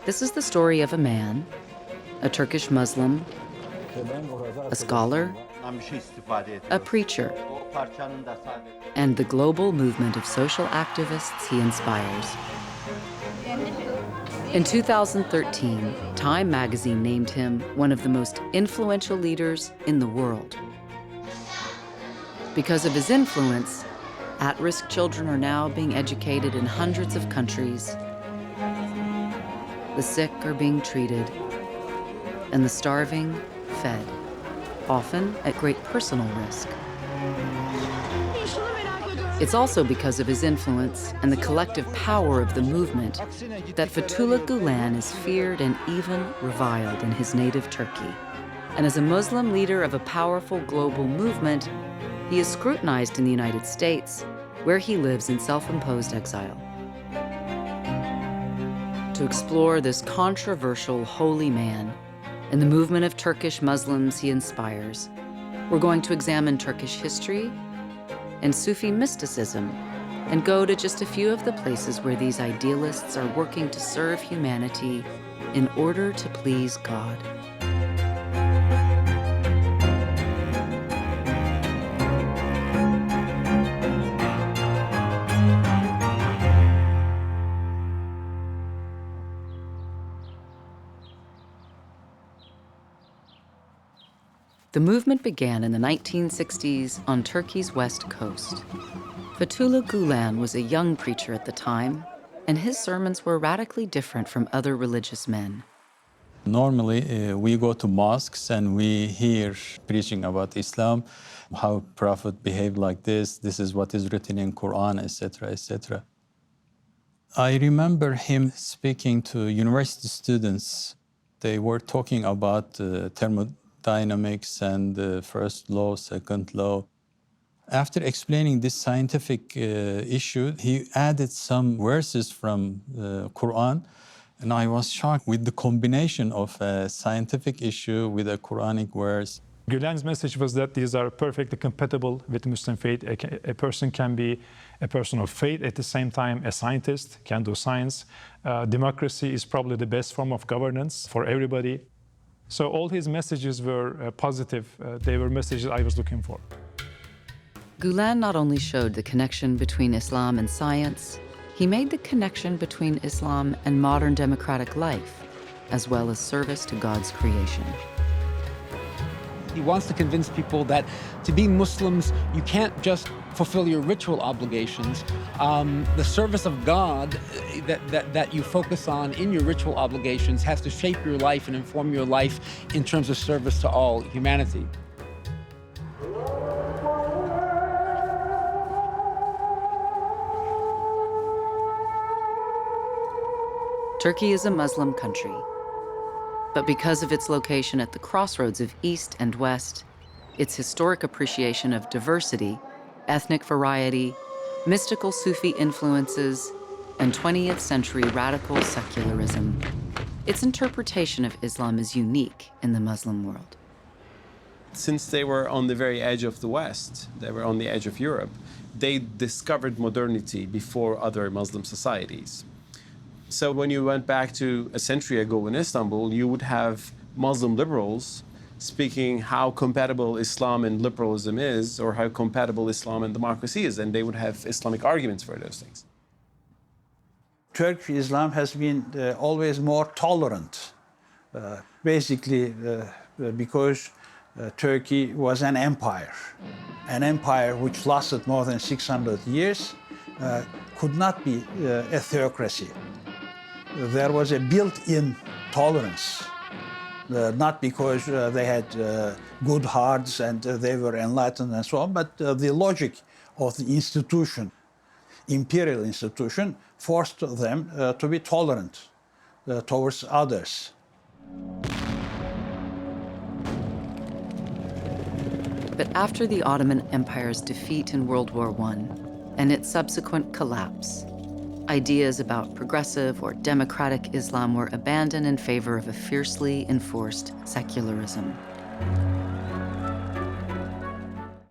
This is the story of a man, a Turkish Muslim, a scholar, a preacher, and the global movement of social activists he inspires. In 2013, Time magazine named him one of the most influential leaders in the world. Because of his influence, at-risk children are now being educated in hundreds of countries. The sick are being treated, and the starving fed, often at great personal risk. It's also because of his influence and the collective power of the movement that Fethullah Gulen is feared and even reviled in his native Turkey. And as a Muslim leader of a powerful global movement, he is scrutinized in the United States, where he lives in self-imposed exile. To explore this controversial holy man and the movement of Turkish Muslims he inspires, we're going to examine Turkish history and Sufi mysticism, and go to just a few of the places where these idealists are working to serve humanity in order to please God. The movement began in the 1960s on Turkey's west coast. Fethullah Gulen was a young preacher at the time, and his sermons were radically different from other religious men. Normally, we go to mosques and we hear preaching about Islam, how Prophet behaved like this is what is written in Quran, etc., etc. I remember him speaking to university students. They were talking about thermodynamics and the first law, second law. After explaining this scientific issue, he added some verses from the Quran, and I was shocked with the combination of a scientific issue with a Quranic verse. Gülen's message was that these are perfectly compatible with Muslim faith. A person can be a person of faith, at the same time a scientist, can do science. Democracy is probably the best form of governance for everybody. So all his messages were positive. They were messages I was looking for. Gulen not only showed the connection between Islam and science, he made the connection between Islam and modern democratic life, as well as service to God's creation. He wants to convince people that to be Muslims, you can't just fulfill your ritual obligations. The service of God that you focus on in your ritual obligations has to shape your life and inform your life in terms of service to all humanity. Turkey is a Muslim country, but because of its location at the crossroads of East and West, its historic appreciation of diversity, ethnic variety, mystical Sufi influences, and 20th century radical secularism, its interpretation of Islam is unique in the Muslim world. Since they were on the very edge of the West, they were on the edge of Europe, they discovered modernity before other Muslim societies. So when you went back to a century ago in Istanbul, you would have Muslim liberals speaking how compatible Islam and liberalism is, or how compatible Islam and democracy is, and they would have Islamic arguments for those things. Turkish Islam has been always more tolerant, basically because Turkey was an empire which lasted more than 600 years, could not be a theocracy. There was a built-in tolerance, not because they had good hearts and they were enlightened and so on, but the logic of the institution, imperial institution, forced them to be tolerant towards others. But after the Ottoman Empire's defeat in World War I and its subsequent collapse, ideas about progressive or democratic Islam were abandoned in favor of a fiercely enforced secularism.